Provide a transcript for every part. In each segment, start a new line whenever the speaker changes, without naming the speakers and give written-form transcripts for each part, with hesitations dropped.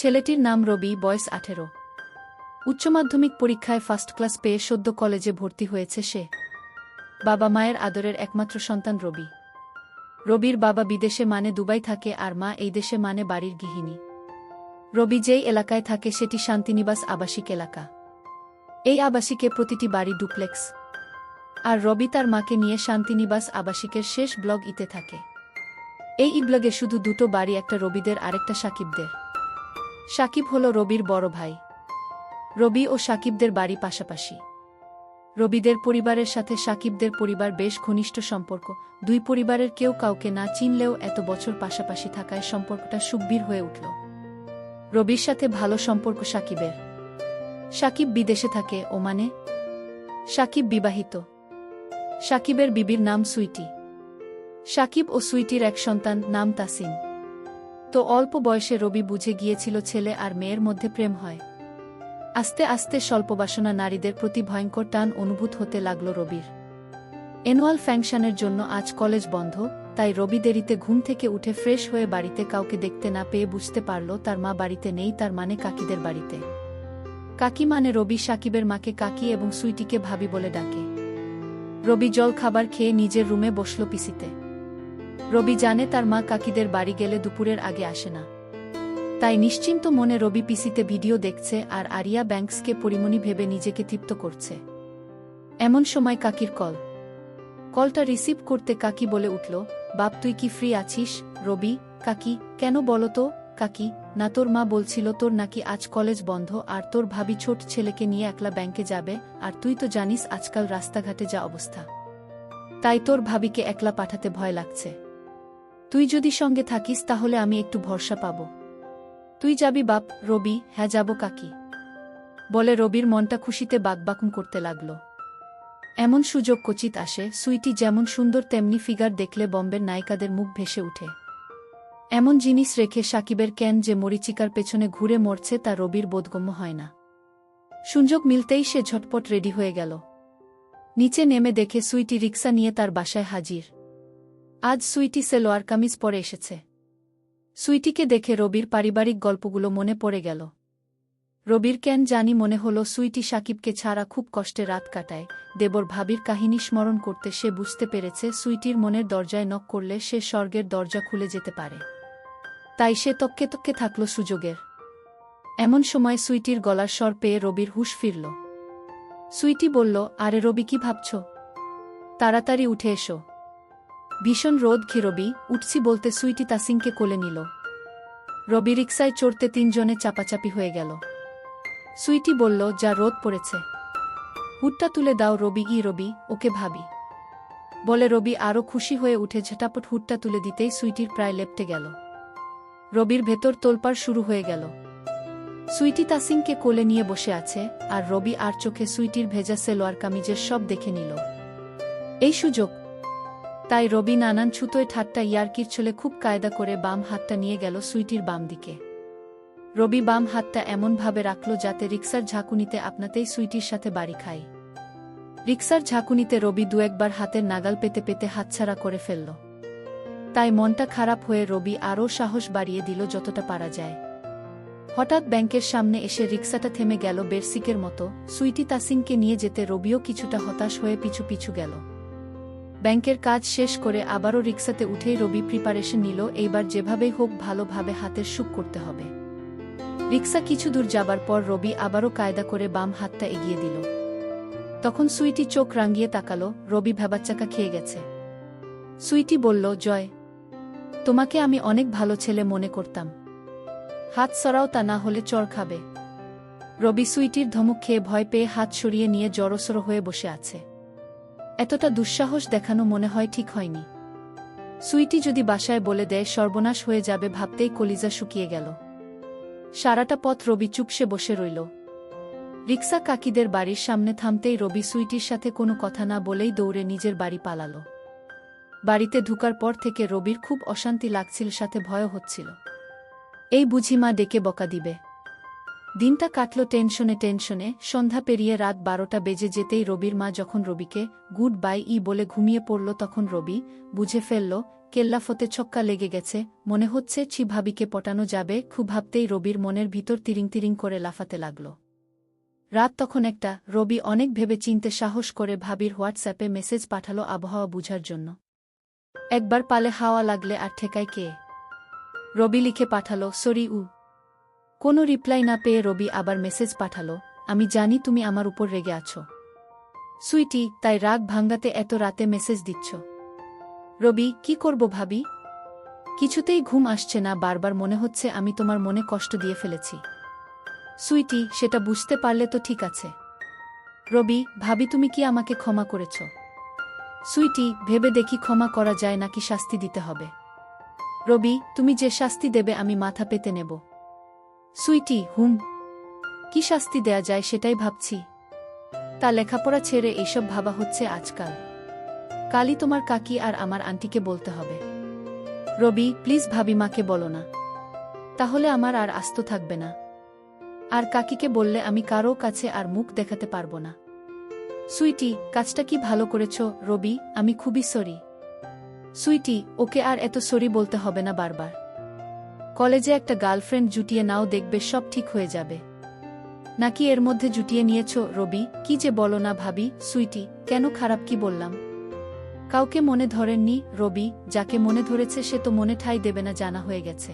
ছেলেটির নাম রবি, বয়স 18। উচ্চ মাধ্যমিক পরীক্ষায় ফার্স্ট ক্লাস পেয়ে সদ্য কলেজে ভর্তি হয়েছে সে। বাবা মায়ের আদরের একমাত্র সন্তান রবি। রবির বাবা বিদেশে মানে দুবাই থাকে আর মা এই দেশে মানে বাড়ির গৃহিণী। রবি যেই এলাকায় থাকে সেটি শান্তিনিবাস আবাসিক এলাকা। এই আবাসিকে প্রতিটি বাড়ি ডুপ্লেক্স। আর রবি তার মাকে নিয়ে শান্তিনিবাস আবাসিকের শেষ ব্লক ইতে থাকে। এই ব্লগে শুধু দুটো বাড়ি, একটা রবিদের আরেকটা সাকিবদের। সাকিব হল রবির বড় ভাই। রবি ও সাকিবদের বাড়ি পাশাপাশি। রবিদের পরিবারের সাথে সাকিবদের পরিবার বেশ ঘনিষ্ঠ সম্পর্ক। দুই পরিবারের কেউ কাউকে না চিনলেও এত বছর পাশাপাশি থাকায় সম্পর্কটা সুগভীর হয়ে উঠল। রবির সাথে ভালো সম্পর্ক সাকিবের। সাকিব বিদেশে থাকে, ওমানে। সাকিব বিবাহিত। সাকিবের বিবির নাম সুইটি। সাকিব ও সুইটির এক সন্তান, নাম তাসিন। তো অল্প বয়সে রবি বুঝে গিয়েছিল ছেলে আর মেয়ের মধ্যে প্রেম হয়। আস্তে আস্তে স্বল্পবাসনা নারীদের প্রতি ভয়ঙ্কর টান অনুভূত হতে লাগল রবির। অ্যানুয়াল ফাংশনের জন্য আজ কলেজ বন্ধ, তাই রবি দেরিতে ঘুম থেকে উঠে ফ্রেশ হয়ে বাড়িতে কাউকে দেখতে না পেয়ে বুঝতে পারল তার মা বাড়িতে নেই, তার মানে কাকিদের বাড়িতে। কাকি মানে রবি সাকিবের মাকে কাকি এবং সুইটিকে ভাবি বলে ডাকে। রবি জল খাবার খেয়ে নিজের রুমে বসল পিসিতে। রবি জানে তার মা কাকিদের বাড়ি গেলে দুপুরের আগে আসে না। তাই নিশ্চিন্ত মনে রবি পিসিতে ভিডিও দেখছে আর আরিয়া ব্যাংকসকে পরিমণি ভেবে নিজেকে তৃপ্ত করছে। এমন সময় কাকির কল। কলটা রিসিভ করতে কাকি বলে উঠল, বাপ তুই কি ফ্রি আছিস? রবি, কাকি, কেন বলো তো? কাকি, না তোর মা বলছিল তোর নাকি আজ কলেজ বন্ধ আর তোর ভাবি ছোট ছেলেকে নিয়ে একলা ব্যাংকে যাবে, আর তুই তো জানিস আজকাল রাস্তাঘাটে যা অবস্থা। তাই তোর ভাবিকে একলা পাঠাতে ভয় লাগছে। তুই যদি সঙ্গে থাকিস তাহলে আমি একটু ভরসা পাব। তুই যাবি বাপ? রবি, হ্যাঁ যাব কাকি বলে রবির মনটা খুশিতে বাকবাকুম করতে লাগল। এমন সুযোগ কচিত আসে। সুইটি যেমন সুন্দর তেমনি ফিগার দেখলে বম্বের নায়িকাদের মুখ ভেসে উঠে। এমন জিনিস রেখে সাকিবের কেন যে মরিচিকার পেছনে ঘুরে মরছে তা রবির বোধগম্য হয় না। সুযোগ মিলতেই সে ঝটপট রেডি হয়ে গেল। নিচে নেমে দেখে সুইটি রিক্সা নিয়ে তার বাসায় হাজির। আজ সুইটি সেলোয়ার কামিজ পরে এসেছে। সুইটিকে দেখে রবির পারিবারিক গল্পগুলো মনে পড়ে গেল। রবির কেন জানি মনে হলো সুইটি সাকিবকে ছাড়া খুব কষ্টে রাত কাটায়। দেবর ভাবির কাহিনী স্মরণ করতে সে বুঝতে পেরেছে সুইটির মনের দরজায় নক করলে সে স্বর্গের দরজা খুলে যেতে পারে। তাই সে তককে তককে থাকল সুযোগের। এমন সময় সুইটির গলার স্বর পেয়ে রবির হুঁশ ফিরল। সুইটি বলল, আরে রবি, কি ভাবছ? তাড়াতাড়ি উঠে এসো। ভীষণ রোদ ঘি। রবি, উঠছি বলতে সুইটি তাসিনকে কোলে নিল। রবি রিক্সায় চড়তে তিনজনে চাপাচাপি হয়ে গেল। সুইটি বলল, যা রোদ পড়েছে, হুডটা তুলে দাও। রবি, রবি, ওকে ভাবি বলে রবি আরও খুশি হয়ে উঠে ঝটাপট হুডটা তুলে দিতেই সুইটির প্রায় লেপ্টে গেল। রবির ভেতর তোলপাড় শুরু হয়ে গেল। সুইটি তাসিনকে কোলে নিয়ে বসে আছে আর রবি আর চোখে সুইটির ভেজা সেলোয়ার কামিজের সব দেখে নিল। এই সুযোগ। তাই রবি নানান ছুতোয় ঠাট্টা ইয়ার্কির ছলে খুব কায়দা করে বাম হাতটা নিয়ে গেল সুইটির বাম দিকে। রবি বাম হাতটা এমনভাবে রাখল যাতে রিক্সার ঝাঁকুনিতে আপনাতেই সুইটির সাথে বাড়ি খায়। রিক্সার ঝাঁকুনিতে রবি দু একবার হাতের নাগাল পেতে পেতে হাতছাড়া করে ফেলল। তাই মনটা খারাপ হয়ে রবি আরও সাহস বাড়িয়ে দিল যতটা পারা যায়। হঠাৎ ব্যাংকের সামনে এসে রিক্সাটা থেমে গেল বেরসিকের মতো। সুইটি তাসিনকে নিয়ে যেতে রবিও কিছুটা হতাশ হয়ে পিছু পিছু গেল। ব্যাংকের কাজ শেষ করে আবারও রিক্সাতে উঠেই রবি প্রিপারেশন নিল, এইবার যেভাবেই হোক ভালোভাবে হাতের সুখ করতে হবে। রিক্সা কিছু দূর যাবার পর রবি আবারও কায়দা করে বাম হাতটা এগিয়ে দিল। তখন সুইটি চোখ রাঙিয়ে তাকালো। রবি ভ্যাবাচ্চাকা খেয়ে গেছে। সুইটি বলল, জয়, তোমাকে আমি অনেক ভালো ছেলে মনে করতাম। হাত সরাও, তা না হলে চড় খাবে। রবি সুইটির ধমক খেয়ে ভয় পেয়ে হাত সরিয়ে নিয়ে জড়সড় হয়ে বসে আছে। এতটা দুঃসাহস দেখানো মনে হয় ঠিক হয়নি। সুইটি যদি বাসায় বলে দেয় সর্বনাশ হয়ে যাবে ভাবতেই কলিজা শুকিয়ে গেল। সারাটা পথ রবি চুপসে বসে রইল। রিক্সা কাকিদের বাড়ির সামনে থামতেই রবি সুইটির সাথে কোনো কথা না বলেই দৌড়ে নিজের বাড়ি পালালো। বাড়িতে ঢুকার পর থেকে রবির খুব অশান্তি লাগছিল, সাথে ভয়ও হচ্ছিল। এই বুঝি মা ডেকে বকা দিবে। দিনটা কাটল টেনশনে টেনশনে। সন্ধ্যা পেরিয়ে রাত 12টা বেজে যেতেই রবির মা যখন রবিকে গুড বাই বলে ঘুমিয়ে পড়ল তখন রবি বুঝে ফেলল কেল্লাফতে ছক্কা লেগে গেছে, মনে হচ্ছে ভাবিকে পটানো যাবে। খুব ভাবতেই রবির মনের ভিতর তিরিং তিরিং করে লাফাতে লাগল। রাত তখন একটা। রবি অনেক ভেবে চিনতে সাহস করে ভাবির হোয়াটসঅ্যাপে মেসেজ পাঠালো আবহাওয়া বুঝার জন্য। একবার পালে হাওয়া লাগলে আর ঠেকায় কে? রবি লিখে পাঠালো, সরি উ। কোনো রিপ্লাই না পেয়ে রবি আবার মেসেজ পাঠালো, আমি জানি তুমি আমার উপর রেগে আছো সুইটি, তাই রাগ ভাঙ্গাতে এত রাতে মেসেজ দিচ্ছ। রবি, কি করব ভাবি? কিছুতেই ঘুম আসছে না, বারবার মনে হচ্ছে আমি তোমার মনে কষ্ট দিয়ে ফেলেছি। সুইটি, সেটা বুঝতে পারলে তো ঠিক আছে। রবি, ভাবি তুমি কি আমাকে ক্ষমা করেছ? সুইটি, ভেবে দেখি ক্ষমা করা যায় নাকি শাস্তি দিতে হবে। রবি, তুমি যে শাস্তি দেবে আমি মাথা পেতে নেব। সুইটি, কি শাস্তি দেয়া যায় সেটাই ভাবছি। তা লেখাপড়া ছেড়ে এইসব ভাবা হচ্ছে আজকাল। কালই তোমার কাকি আর আমার আন্টিকে বলতে হবে। রবি, প্লিজ ভাবি মাকে বলো না, তাহলে আমার আর আস্ত থাকবে না। আর কাকিকে বললে আমি কারো কাছে আর মুখ দেখাতে পারবো না। সুইটি, কাজটা কি ভালো করেছ রবি, আমি খুবই সরি। সুইটি, ওকে আর এত সরি বলতে হবে না বারবার। কলেজে একটা গার্লফ্রেন্ড জুটিয়ে নাও, দেখবে সব ঠিক হয়ে যাবে। নাকি এর মধ্যে জুটিয়ে নিয়েছ? রবি, কি যে বলো না ভাবি। সুইটি, কেন, খারাপ কি বললাম? কাউকে মনে ধরেননি রবি, যাকে মনে ধরেছে সে তো মনে ঠাঁই দেবে না, জানা হয়ে গেছে।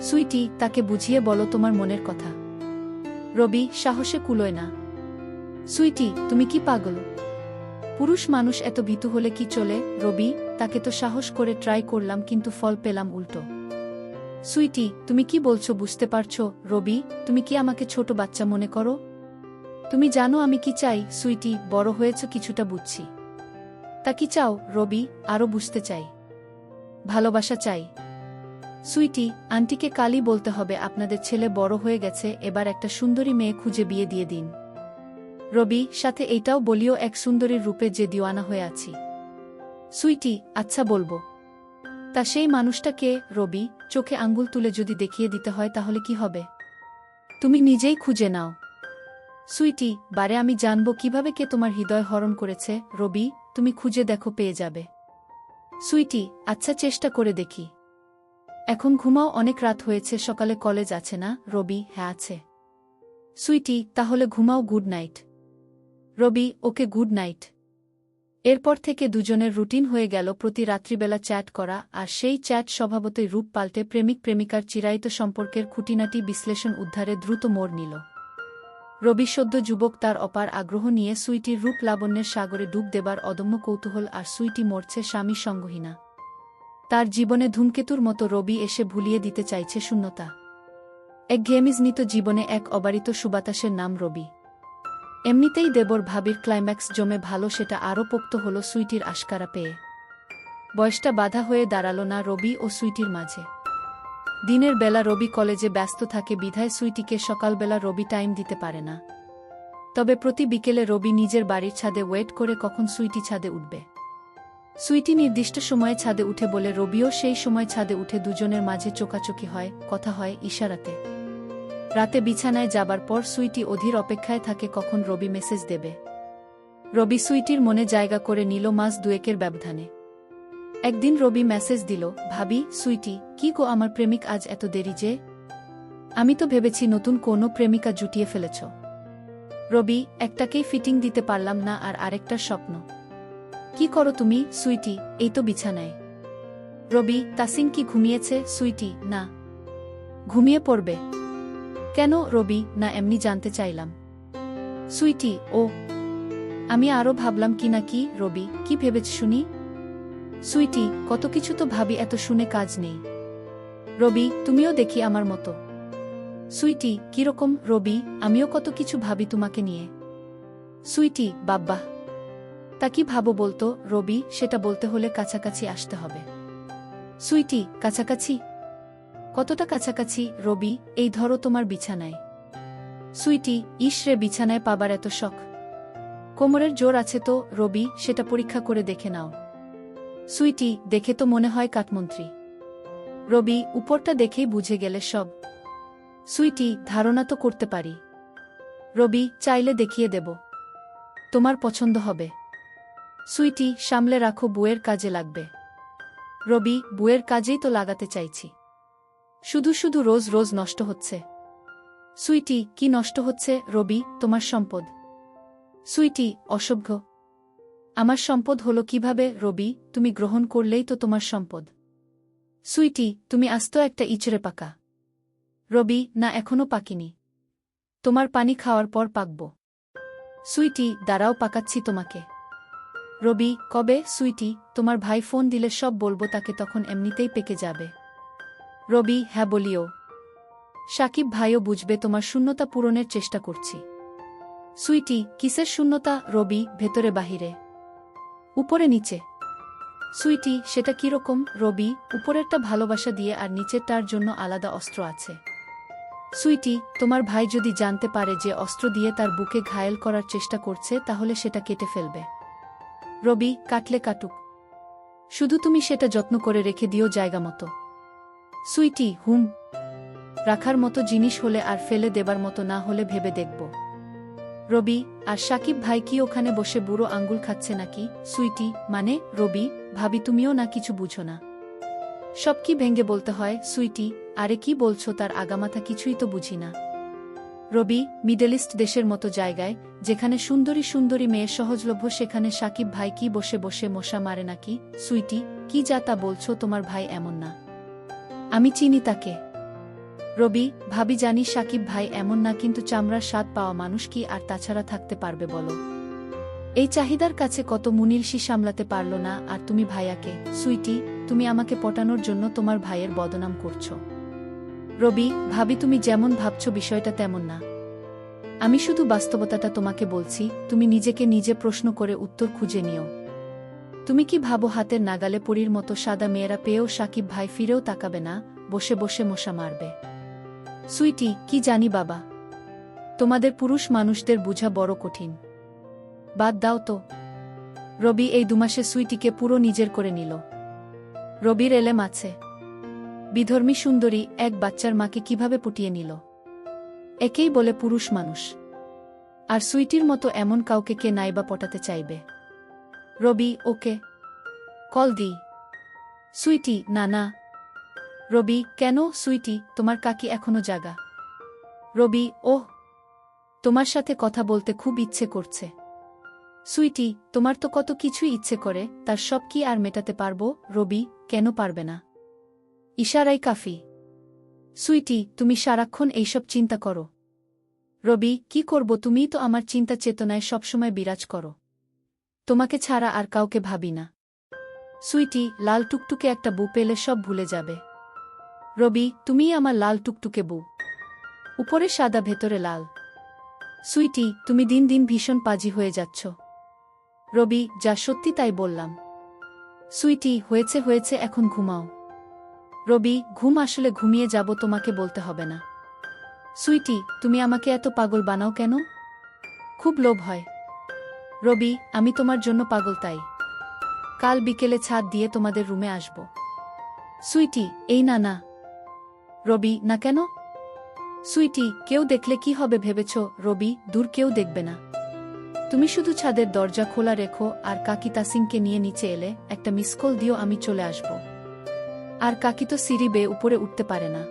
সুইটি, তাকে বুঝিয়ে বলো তোমার মনের কথা। রবি, সাহসে কুলোয় না। সুইটি, তুমি কি পাগল? পুরুষ মানুষ এত ভীতু হলে কি চলে? রবি, তাকে তো সাহস করে ট্রাই করলাম কিন্তু ফল পেলাম উল্টো। সুইটি, তুমি কি বলছো বুঝতে পারছো? রবি, তুমি কি আমাকে ছোট বাচ্চা মনে করো? তুমি জানো আমি কি চাই? সুইটি, বড় হয়েছ কিছুটা বুঝছি। তা কি চাও? রবি, আরও বুঝতে চাই। ভালোবাসা চাই। সুইটি, আন্টিকে কালই বলতে হবে আপনাদের ছেলে বড় হয়ে গেছে, এবার একটা সুন্দরী মেয়ে খুঁজে বিয়ে দিয়ে দিন। রবি, সাথে এইটাও বলিও এক সুন্দরীর রূপে যে দিওয়ানা হয়ে আছি। সুইটি, আচ্ছা বলবো। তা সেই মানুষটা কে? রবি, চোখে আঙ্গুল তুলে যদি দেখিয়ে দিতে হয় তাহলে কি হবে? তুমি নিজেই খুঁজে নাও। সুইটি, বারে আমি জানবো কিভাবে কে তোমার হৃদয় হরণ করেছে। রবি, তুমি খুঁজে দেখো, পেয়ে যাবে। সুইটি, আচ্ছা চেষ্টা করে দেখি। এখন ঘুমাও, অনেক রাত হয়েছে, সকালে কলেজ আছে না? রবি, হ্যাঁ আছে। সুইটি, তাহলে ঘুমাও, গুড নাইট। রবি, ওকে, গুড নাইট। এরপর থেকে দুজনের রুটিন হয়ে গেল প্রতি রাত্রিবেলা চ্যাট করা, আর সেই চ্যাট স্বভাবতই রূপ পাল্টে প্রেমিক প্রেমিকার চিরায়িত সম্পর্কের খুঁটিনাটি বিশ্লেষণ উদ্ধারে দ্রুত মোড় নিল। রবি সদ্য যুবক, তার অপার আগ্রহ নিয়ে সুইটির রূপ লাবণ্যের সাগরে ডুব দেবার অদম্য কৌতূহল, আর সুইটি মরছে স্বামী সঙ্গহীনা। তার জীবনে ধূমকেতুর মতো রবি এসে ভুলিয়ে দিতে চাইছে শূন্যতা। একঘেয়েমিজনিত জীবনে এক অবারিত সুবাতাসের নাম রবি। এমনিতেই দেবর ভাবির ক্লাইম্যাক্স জমে ভালো, সেটা আরও পোক্ত হল সুইটির আশকারা পেয়ে। বয়সটা বাধা হয়ে দাঁড়াল না রবি ও সুইটির মাঝে। দিনের বেলা রবি কলেজে ব্যস্ত থাকে বিধায় সুইটিকে সকালবেলা রবি টাইম দিতে পারে না। তবে প্রতি বিকেলে রবি নিজের বাড়ির ছাদে ওয়েট করে কখন সুইটি ছাদে উঠবে। সুইটি নির্দিষ্ট সময়ে ছাদে উঠে বলে রবিও সেই সময় ছাদে উঠে, দুজনের মাঝে চোকাচোকি হয়, কথা হয় ইশারাতে। রাতে বিছানায় যাবার পর সুইটি অধীর অপেক্ষায় থাকে কখন রবি মেসেজ দেবে। রবি সুইটির মনে জায়গা করে নিল মাস দুয়েকের ব্যবধানে। একদিন রবি মেসেজ দিল, ভাবি, সুইটি, কি গো আমার প্রেমিক আজ এত দেরি যে? আমি তো ভেবেছি নতুন কোনো প্রেমিকা জুটিয়ে ফেলেছ। রবি, একটাকেই ফিটিং দিতে পারলাম না, আর আরেকটার স্বপ্ন। কি করো তুমি? সুইটি, এই তো বিছানায়। রবি, তাসিন কি ঘুমিয়েছে? সুইটি, না। ঘুমিয়ে পড়বে কেন? রবি, না, এমনি জানতে চাইলাম। সুইটি, ও, আমি আরও ভাবলাম কি না কি। রবি, কি ভেবেছ শুনি? সুইটি, কত কিছু তো ভাবি, এত শুনে কাজ নেই। রবি, তুমিও দেখি আমার মতো। সুইটি, কিরকম? রবি, আমিও কত কিছু ভাবি তোমাকে নিয়ে। সুইটি, বাব্বা, তা কি ভাবো বলতো? রবি, সেটা বলতে হলে কাছাকাছি আসতে হবে। সুইটি, কাছাকাছি? কতটা কাছাকাছি? রবি, এই ধরো তোমার বিছানায়। সুইটি, ইসরে, বিছানায় পাবার এত শখ? কোমরের জোর আছে তো? রবি, সেটা পরীক্ষা করে দেখে নাও। সুইটি, দেখে তো মনে হয় কাঠমন্ত্রী। রবি, উপরটা দেখেই বুঝে গেলে সব। সুইটি, ধারণা তো করতে পারি। রবি, চাইলে দেখিয়ে দেব, তোমার পছন্দ হবে। সুইটি, সামলে রাখো, বউয়ের কাজে লাগবে। রবি, বুয়ের কাজেই তো লাগাতে চাইছি। শুধু শুধু রোজ রোজ নষ্ট হচ্ছে। সুইটি, কি নষ্ট হচ্ছে? রবি, তোমার সম্পদ। সুইটি, অসভ্য। আমার সম্পদ হলো কিভাবে? রবি, তুমি গ্রহণ করলেই তো তোমার সম্পদ। সুইটি, তুমি আস্ত একটা ইচড়ে পাকা। রবি, না, এখনো পাকিনি। তোমার পানি খাওয়ার পর পাকব। সুইটি, দাঁড়াও, পাকাচ্ছি তোমাকে। রবি, কবে? সুইটি, তোমার ভাই ফোন দিলে সব বলবো তাকে, তখন এমনিতেই পেকে যাবে। রবি, হ্যাঁ বলিও। সাকিব ভাইও বুঝবে তোমার শূন্যতা পূরণের চেষ্টা করছি। সুইটি, কিসের শূন্যতা? রবি, ভেতরে বাহিরে, উপরে নিচে। সুইটি, সেটা কিরকম? রবি, উপরেরটা ভালোবাসা দিয়ে আর নিচেরটার জন্য আলাদা অস্ত্র আছে। সুইটি, তোমার ভাই যদি জানতে পারে যে অস্ত্র দিয়ে তার বুকে ঘায়েল করার চেষ্টা করছে, তাহলে সেটা কেটে ফেলবে। রবি, কাটলে কাটুক, শুধু তুমি সেটা যত্ন করে রেখে দিও জায়গা মতো। সুইটি, হুম। রাখার মতো জিনিস হলে আর ফেলে দেবার মতো না হলে ভেবে দেখব। রবি, আর সাকিব ভাই কি ওখানে বসে বুড়ো আঙ্গুল খাচ্ছে নাকি? সুইটি, মানে? রবি, ভাবি তুমিও না কিছু বুঝো না। সব কি ভেঙ্গে বলতে হয়? সুইটি, আরে কি বলছো, তার আগামাথা কিছুই তো বুঝি না। রবি, মিডল ইস্ট দেশের মতো জায়গায়, যেখানে সুন্দরী সুন্দরী মেয়ে সহজলভ্য, সেখানে সাকিব ভাই কি বসে বসে মশা মারে নাকি? সুইটি, কি যা তা বলছো, তোমার ভাই এমন না। আমি চিনি তাকে। রবি, ভাবি জানি সাকিব ভাই এমন না, কিন্তু চামড়ার স্বাদ পাওয়া মানুষ কি আর তাছাড়া থাকতে পারবে বলো? এই চাহিদার কাছে কত মুনিলসি সামলাতে পারল না, আর তুমি ভাইয়াকে। সুইটি, তুমি আমাকে পটানোর জন্য তোমার ভাইয়ের বদনাম করছো। রবি, ভাবি তুমি যেমন ভাবছো বিষয়টা তেমন না। আমি শুধু বাস্তবতাটা তোমাকে বলছি, তুমি নিজেকে নিজে প্রশ্ন করে উত্তর খুঁজে নিও। তুমি কি ভাবো হাতের নাগালে পরীর মতো সাদা মেয়েরা পেয়েও সাকিব ভাই ফিরেও তাকাবে না, বসে বসে মশা মারবে? সুইটি, কি জানি বাবা, তোমাদের পুরুষ মানুষদের বুঝা বড় কঠিন। বাদ দাও তো। রবি এই দুমাসে সুইটিকে পুরো নিজের করে নিল। রবির এলেম আছে। বিধর্মী সুন্দরী এক বাচ্চার মাকে কিভাবে পুটিয়ে নিল, একেই বলে পুরুষ মানুষ। আর সুইটির মতো এমন কাউকে কে নাইবা পটাতে চাইবে? রবি, ওকে কল দি। সুইটি, না না। রবি, কেন? সুইটি, তোমার কাকি এখনো জাগা। রবি, ওহ, তোমার সাথে কথা বলতে খুব ইচ্ছে করছে। সুইটি, তোমার তো কত কিছুই ইচ্ছে করে, তার সব কি আর মেটাতে পারবো? রবি, কেন পারবে না? ইশারাই কাফি। সুইটি, তুমি সারাক্ষণ এইসব চিন্তা করো। রবি, কি করব, তুমিই তো আমার চিন্তা চেতনায় সবসময় বিরাজ করো। তোমাকে ছাড়া আর কাউকে ভাবি না। সুইটি, লাল টুকটুকে একটা বউ পেলে সব ভুলে যাবে। রবি, তুমিই আমার লাল টুকটুকে বউ, উপরে সাদা ভেতরে লাল। সুইটি, তুমি দিন দিন ভীষণ পাজি হয়ে যাচ্ছ। রবি, যা সত্যি তাই বললাম। সুইটি, হয়েছে হয়েছে, এখন ঘুমাও। রবি, ঘুম আসলে ঘুমিয়ে যাব, তোমাকে বলতে হবে না। সুইটি, তুমি আমাকে এত পাগল বানাও কেন? খুব লোভ হয়। রবি, আমি তোমার জন্য পাগল, তাই কাল বিকেলে ছাদ দিয়ে তোমাদের রুমে আসব। সুইটি, এই না না। রবি, না কেন? সুইটি, কেউ দেখলে কি হবে ভেবেছ? রবি, দূর, কেউ দেখবে না। তুমি শুধু ছাদের দরজা খোলা রেখো, আর কাকি তাসিংকে নিয়ে নিচে এলে একটা মিস কল দিও, আমি চলে আসব। আর কাকি তো সিঁড়ি বেয়ে উপরে উঠতে পারে না।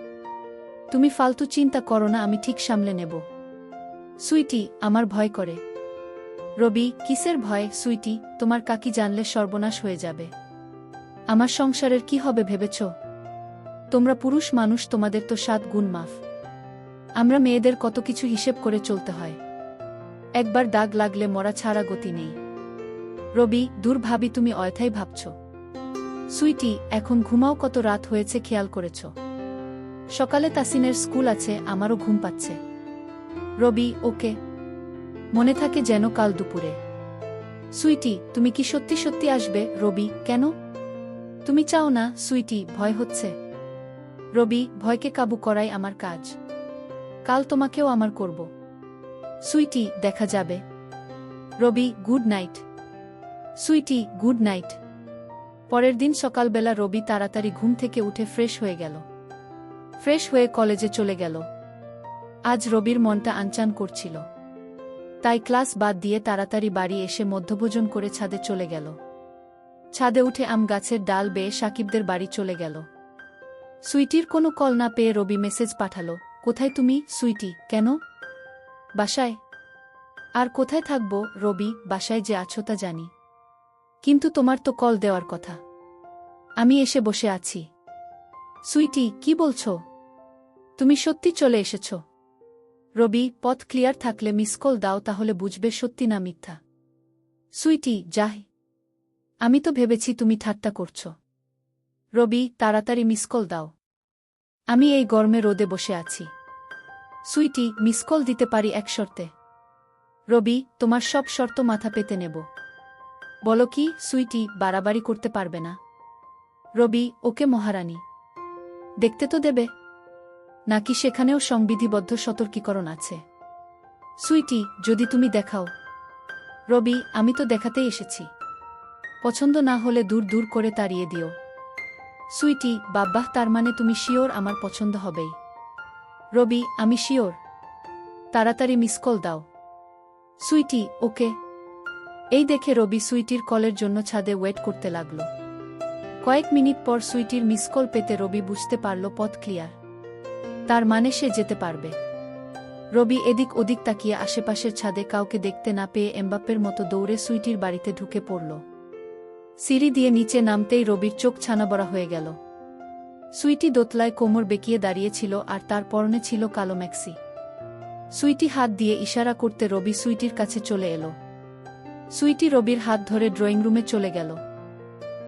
তুমি ফালতু চিন্তা করো না, আমি ঠিক সামলে নেব। সুইটি, আমার ভয় করে। রবি, কিসের ভয়? সুইটি, তোমার কাকি জানলে সর্বনাশ হয়ে যাবে। আমার সংসারের কি হবে ভেবেছ? তোমরা পুরুষ মানুষ, তোমাদের তো 7 গুণ মাফ। আমরা মেয়েদের কত কিছু হিসেব করে চলতে হয়। একবার দাগ লাগলে মরা ছাড়া গতি নেই। রবি, দূর ভাবি, তুমি অয়থাই ভাবছ। সুইটি, এখন ঘুমাও, কত রাত হয়েছে খেয়াল করেছ? সকালে তাসিনের স্কুল আছে, আমারও ঘুম পাচ্ছে। রবি, ওকে, মনে থাকে যেন কাল দুপুরে। সুইটি, তুমি কি সত্যি সত্যি আসবে? রবি, কেন? তুমি চাও না? সুইটি, ভয় হচ্ছে। রবি, ভয়কে কাবু করাই আমার কাজ। কাল তোমাকেও আমার করব। সুইটি, দেখা যাবে। Rabi, good night. Sweety, good night. পরের দিন সকালবেলা রবি তাড়াতাড়ি ঘুম থেকে উঠে ফ্রেশ হয়ে গেল। ফ্রেশ হয়ে কলেজে চলে গেল। আজ রবির মনটা আনচান করছিল, তাই ক্লাস বাদ দিয়ে তাড়াতাড়ি বাড়ি এসে মধ্যভোজন করে ছাদে চলে গেল। ছাদে উঠে আম গাছের ডাল বেয়ে সাকিবদের বাড়ি চলে গেল। সুইটির কোনো কল না পেয়ে রবি মেসেজ পাঠালো, কোথায় তুমি, সুইটি? কেন? বাসায়। আর কোথায় থাকব রবি, বাসায় যে আছো তা জানি, কিন্তু তোমার তো কল দেওয়ার কথা। আমি এসে বসে আছি। সুইটি, কি বলছো? তুমি সত্যি চলে এসেছ? রবি, পথ ক্লিয়ার থাকলে মিস কল দাও, তাহলে বুঝবে সত্যি না মিথ্যা। সুইটি, যাই। আমি তো ভেবেছি তুমি ঠাট্টা করছ। রবি, তাড়াতাড়ি মিস কল দাও। আমি এই গরমে রোদে বসে আছি। সুইটি, মিস কল দিতে পারি এক শর্তে। রবি, তোমার সব শর্ত মাথা পেতে নেব। বলো কি সুইটি, বাড়াবাড়ি করতে পারবে না? রবি, ওকে মহারানী। দেখতে তো দেবে নাকি সেখানেও সংবিধিবদ্ধ সতর্কীকরণ আছে? সুইটি, যদি তুমি দেখাও। রবি, আমি তো দেখাতেই এসেছি। পছন্দ না হলে দূর দূর করে তাড়িয়ে দিও। সুইটি, বাব্বাহ, তার মানে তুমি শিওর আমার পছন্দ হবেই? রবি, আমি শিওর। তাড়াতাড়ি মিস কল দাও। সুইটি, ওকে। এই দেখে রবি সুইটির কলের জন্য ছাদে ওয়েট করতে লাগল। কয়েক মিনিট পর সুইটির মিস কল পেতে রবি বুঝতে পারল পথ ক্লিয়ার। তার মানে সে যেতে পারবে। রবি এদিক ওদিক তাকিয়ে আশেপাশের ছাদে কাউকে দেখতে না পেয়ে এমবাপ্পের মতো দৌড়ে সুইটির বাড়িতে ঢুকে পড়ল। সিঁড়ি দিয়ে নিচে নামতেই রবির চোখ ছানাবড়া হয়ে গেল। সুইটি দোতলায় কোমর বেঁকিয়ে দাঁড়িয়েছিল আর তার পরনে ছিল কালো ম্যাক্সি। সুইটি হাত দিয়ে ইশারা করতে রবি সুইটির কাছে চলে এলো। সুইটি রবির হাত ধরে ড্রয়িং রুমে চলে গেল।